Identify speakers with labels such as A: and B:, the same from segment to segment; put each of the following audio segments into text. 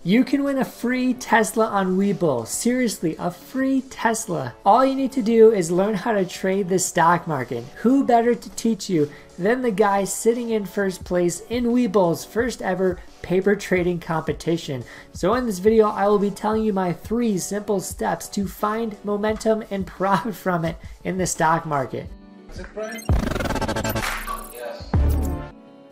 A: You can win a free Tesla on Webull. Seriously, a free Tesla. All you need to do is learn how to trade the stock market. Who better to teach you than the guy sitting in first place in Webull's first ever paper trading competition. So in this video, I will be telling you my 3 simple steps to find momentum and profit from it in the stock market.
B: Is it Brian?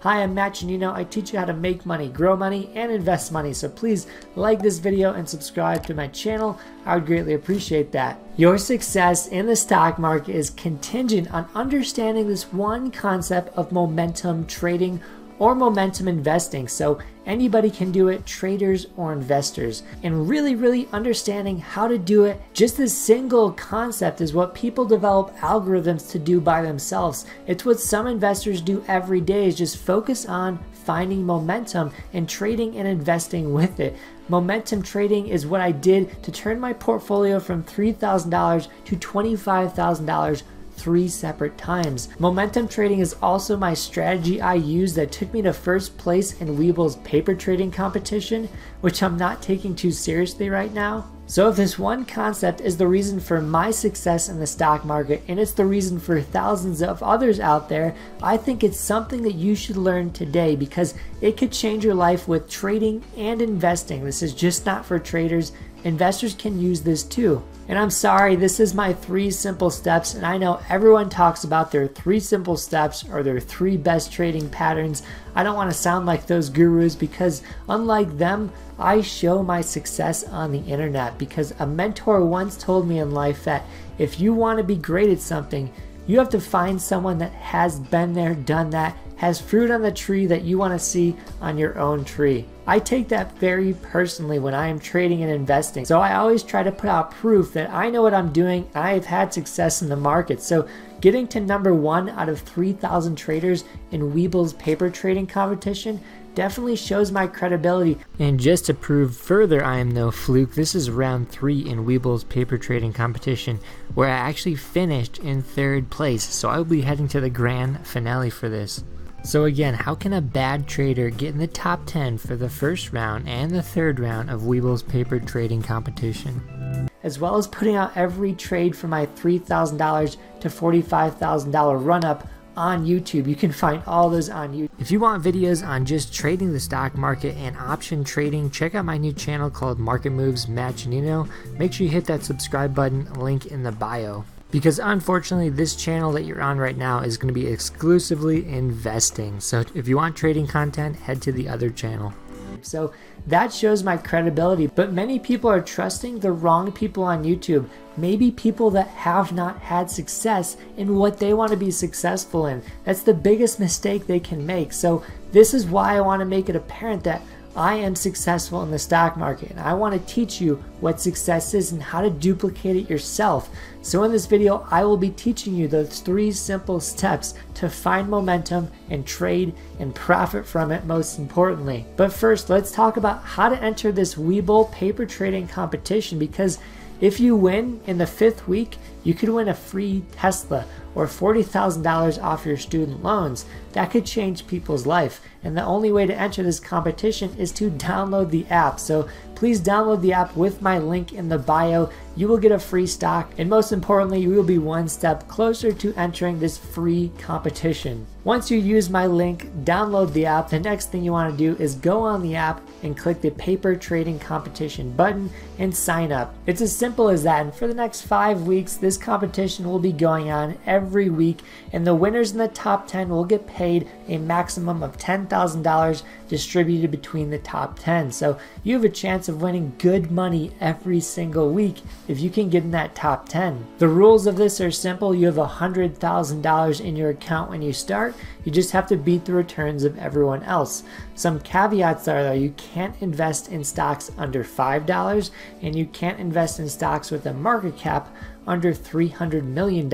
A: Hi, I'm Giannino. I teach you how to make money, grow money, and invest money. So please like this video and subscribe to my channel. I would greatly appreciate that. Your success in the stock market is contingent on understanding this one concept of momentum trading or momentum investing. So anybody can do it, traders or investors. And really understanding how to do it, just this single concept is what people develop algorithms to do by themselves. It's what some investors do every day, is just focus on finding momentum and trading and investing with it. Momentum trading is what I did to turn my portfolio from $3,000 to $25,000 3 separate times. Momentum trading is also my strategy I used that took me to first place in Webull's paper trading competition, which I'm not taking too seriously right now. So if this one concept is the reason for my success in the stock market, and it's the reason for thousands of others out there, I think it's something that you should learn today because it could change your life with trading and investing. This is just not for traders. Investors can use this too. And I'm sorry, this is my 3 simple steps, and I know everyone talks about their 3 simple steps or their 3 best trading patterns. I don't want to sound like those gurus because unlike them, I show my success on the internet, because a mentor once told me in life that if you want to be great at something, you have to find someone that has been there, done that, has fruit on the tree that you want to see on your own tree. I take that very personally when I am trading and investing. So I always try to put out proof that I know what I'm doing. I have had success in the market. So getting to number 1 out of 3,000 traders in Webull's paper trading competition definitely shows my credibility. And just to prove further I am no fluke, this is round 3 in Webull's paper trading competition, where I actually finished in 3rd place. So I will be heading to the grand finale for this. So again, how can a bad trader get in the top 10 for the first round and the 3rd round of Webull's paper trading competition? As well as putting out every trade for my $3,000 to $45,000 run up on YouTube. You can find all those on YouTube. If you want videos on just trading the stock market and option trading, check out my new channel called Market Moves Giannino. Make sure you hit that subscribe button, link in the bio. Because unfortunately, this channel that you're on right now is going to be exclusively investing. So if you want trading content, head to the other channel. So that shows my credibility, but many people are trusting the wrong people on YouTube. Maybe people that have not had success in what they want to be successful in. That's the biggest mistake they can make. So this is why I want to make it apparent that I am successful in the stock market, and I want to teach you what success is and how to duplicate it yourself. So in this video, I will be teaching you those 3 simple steps to find momentum and trade and profit from it, most importantly. But first, let's talk about how to enter this Webull paper trading competition, because if you win in the 5th week, you could win a free Tesla or $40,000 off your student loans. That could change people's life. And the only way to enter this competition is to download the app. So please download the app with my link in the bio. You will get a free stock, and most importantly, you will be 1 step closer to entering this free competition. Once you use my link, download the app, the next thing you want to do is go on the app and click the paper trading competition button and sign up. It's as simple as that, and for the next 5 weeks, this competition will be going on every week, and the winners in the top 10 will get paid a maximum of $10,000 distributed between the top 10. So you have a chance of winning good money every single week if you can get in that top 10. The rules of this are simple. You have $100,000 in your account when you start. You just have to beat the returns of everyone else. Some caveats are though, you can't invest in stocks under $5, and you can't invest in stocks with a market cap under $300 million.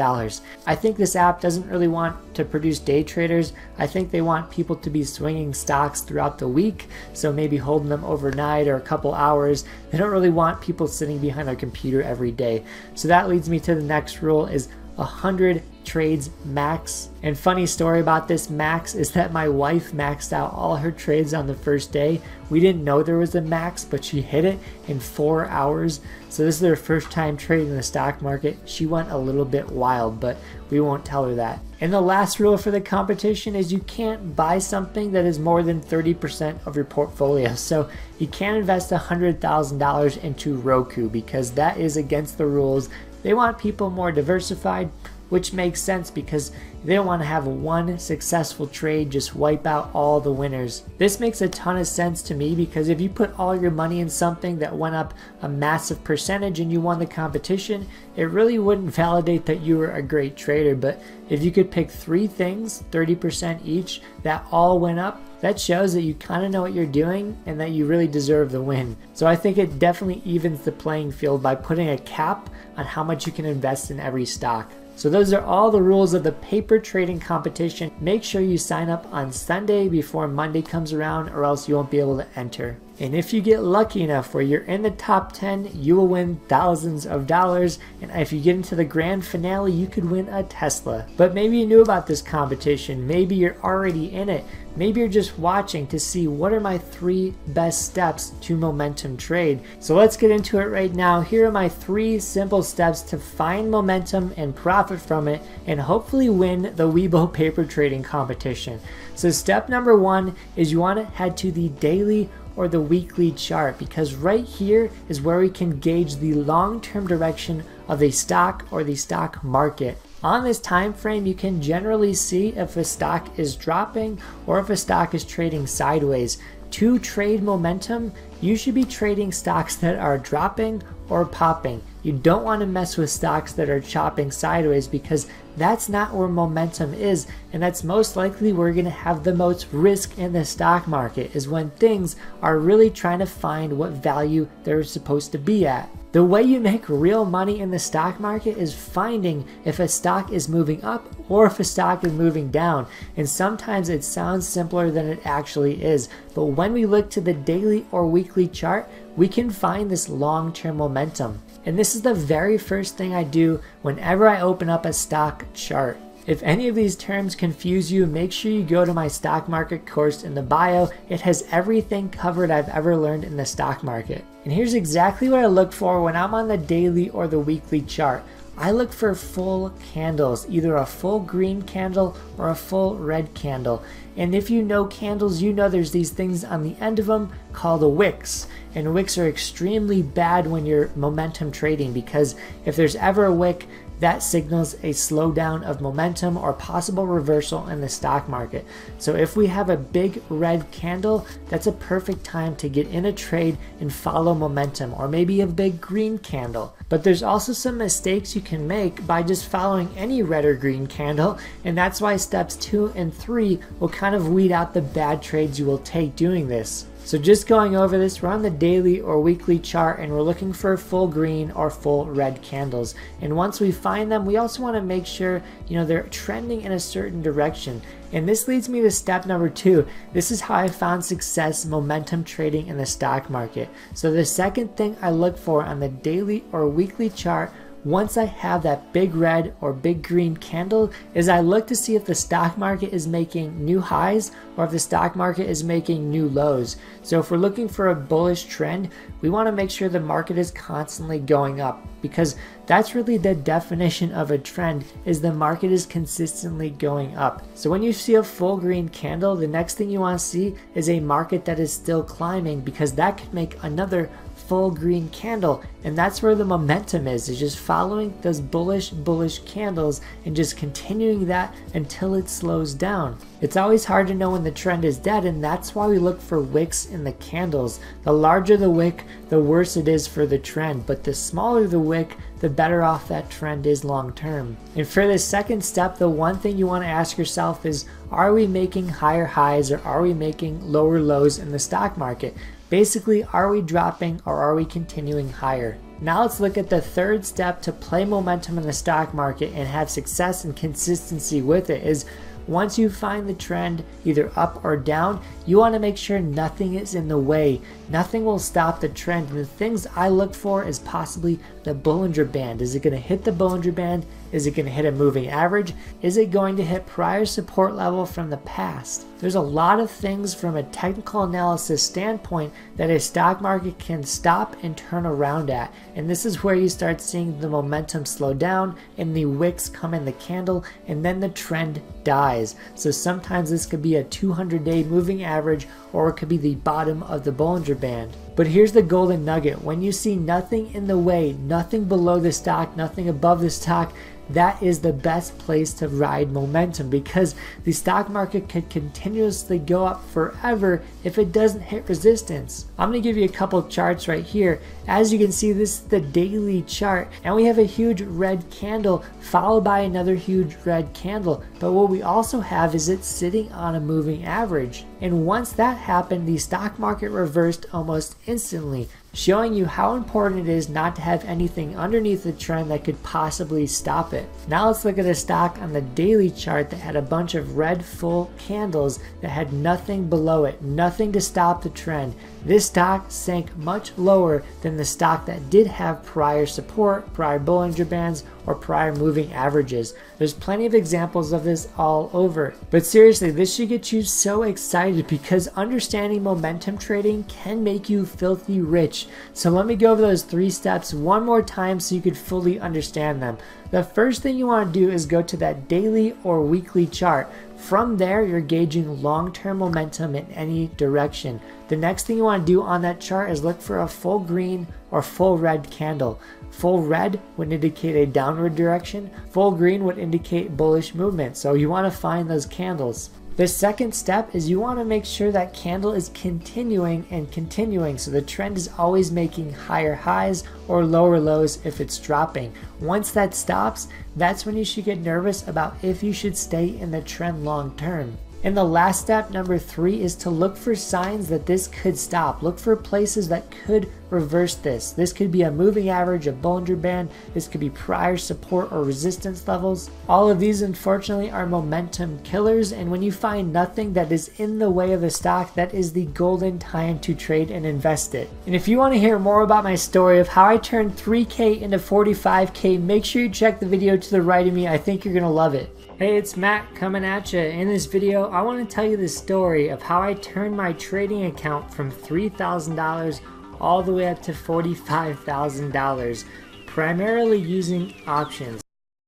A: I think this app doesn't really want to produce day traders. I think they want people to be swinging stocks throughout the week, so maybe holding them overnight or a couple hours. They don't really want people sitting behind a computer every day. So that leads me to the next rule, is 100 trades max. And funny story about this max is that my wife maxed out all her trades on the first day. We didn't know there was a max, but she hit it in 4 hours. So this is her first time trading the stock market. She went a little bit wild, but we won't tell her that. And the last rule for the competition is you can't buy something that is more than 30% of your portfolio. So you can't invest $100,000 into Roku because that is against the rules. They want people more diversified, which makes sense because they don't want to have one successful trade just wipe out all the winners. This makes a ton of sense to me because if you put all your money in something that went up a massive percentage and you won the competition, it really wouldn't validate that you were a great trader. But if you could pick 3 things, 30% each, that all went up, that shows that you kind of know what you're doing and that you really deserve the win. So I think it definitely evens the playing field by putting a cap on how much you can invest in every stock. So those are all the rules of the paper trading competition. Make sure you sign up on Sunday before Monday comes around or else you won't be able to enter. And if you get lucky enough where you're in the top 10, you will win thousands of dollars. And if you get into the grand finale, you could win a Tesla. But maybe you knew about this competition. Maybe you're already in it. Maybe you're just watching to see what are my 3 best steps to momentum trade. So let's get into it right now. Here are my 3 simple steps to find momentum and profit from it and hopefully win the Webull paper trading competition. So step number 1 is you want to head to the daily or the weekly chart because right here is where we can gauge the long-term direction of a stock or the stock market. On this time frame, you can generally see if a stock is dropping or if a stock is trading sideways. To trade momentum, you should be trading stocks that are dropping or popping. You don't want to mess with stocks that are chopping sideways because that's not where momentum is, and that's most likely where you're going to have the most risk in the stock market is when things are really trying to find what value they're supposed to be at. The way you make real money in the stock market is finding if a stock is moving up or if a stock is moving down. And sometimes it sounds simpler than it actually is. But when we look to the daily or weekly chart, we can find this long-term momentum. And this is the very first thing I do whenever I open up a stock chart. If any of these terms confuse you, make sure you go to my stock market course in the bio. It has everything covered I've ever learned in the stock market. And here's exactly what I look for when I'm on the daily or the weekly chart. I look for full candles, either a full green candle or a full red candle. And if you know candles, you know there's these things on the end of them called wicks. And wicks are extremely bad when you're momentum trading because if there's ever a wick, that signals a slowdown of momentum or possible reversal in the stock market. So if we have a big red candle, that's a perfect time to get in a trade and follow momentum, or maybe a big green candle. But there's also some mistakes you can make by just following any red or green candle, and that's why steps 2 and 3 will kind of weed out the bad trades you will take doing this. So just going over this, we're on the daily or weekly chart and we're looking for full green or full red candles. And once we find them, we also want to make sure, they're trending in a certain direction. And this leads me to step number 2. This is how I found success momentum trading in the stock market. So the second thing I look for on the daily or weekly chart once I have that big red or big green candle is I look to see if the stock market is making new highs or if the stock market is making new lows. So if we're looking for a bullish trend, we want to make sure the market is constantly going up because that's really the definition of a trend is the market is consistently going up. So when you see a full green candle, the next thing you want to see is a market that is still climbing because that could make another full green candle, and that's where the momentum is just following those bullish candles and just continuing that until it slows down. It's always hard to know when the trend is dead, and that's why we look for wicks in the candles. The larger the wick, the worse it is for the trend, but the smaller the wick, the better off that trend is long term. And for the second step, the one thing you want to ask yourself is, are we making higher highs or are we making lower lows in the stock market? Basically, are we dropping or are we continuing higher? Now let's look at the third step to play momentum in the stock market and have success and consistency with it is once you find the trend either up or down, you want to make sure nothing is in the way. Nothing will stop the trend. And the things I look for is possibly the Bollinger Band. Is it going to hit the Bollinger Band? Is it going to hit a moving average? Is it going to hit prior support level from the past? There's a lot of things from a technical analysis standpoint that a stock market can stop and turn around at. And this is where you start seeing the momentum slow down and the wicks come in the candle, and then the trend dies. So sometimes this could be a 200-day moving average, or it could be the bottom of the Bollinger Band. But here's the golden nugget. When you see nothing in the way, nothing below the stock, nothing above the stock, that is the best place to ride momentum, because the stock market could continuously go up forever if it doesn't hit resistance. I'm going to give you a couple charts right here. As you can see, this is the daily chart, and we have a huge red candle followed by another huge red candle. But what we also have is it sitting on a moving average. And once that happened, the stock market reversed almost instantly, showing you how important it is not to have anything underneath the trend that could possibly stop it. Now let's look at a stock on the daily chart that had a bunch of red full candles that had nothing below it, nothing to stop the trend. This stock sank much lower than the stock that did have prior support, prior Bollinger Bands, or prior moving averages. There's plenty of examples of this all over. But seriously, this should get you so excited, because understanding momentum trading can make you filthy rich. So let me go over those 3 steps one more time so you could fully understand them. The first thing you want to do is go to that daily or weekly chart. From there, you're gauging long-term momentum in any direction. The next thing you want to do on that chart is look for a full green or full red candle. Full red would indicate a downward direction. Full green would indicate bullish movement. So you want to find those candles. The second step is you want to make sure that candle is continuing and continuing, so the trend is always making higher highs or lower lows if it's dropping. Once that stops, that's when you should get nervous about if you should stay in the trend long term. And the last step, number 3, is to look for signs that this could stop. Look for places that could reverse this. This could be a moving average, a Bollinger Band. This could be prior support or resistance levels. All of these, unfortunately, are momentum killers. And when you find nothing that is in the way of a stock, that is the golden time to trade and invest it. And if you want to hear more about my story of how I turned 3K into 45K, make sure you check the video to the right of me. I think you're going to love it. Hey, it's Matt coming at you. In this video, I want to tell you the story of how I turned my trading account from $3,000 all the way up to $45,000, primarily using options.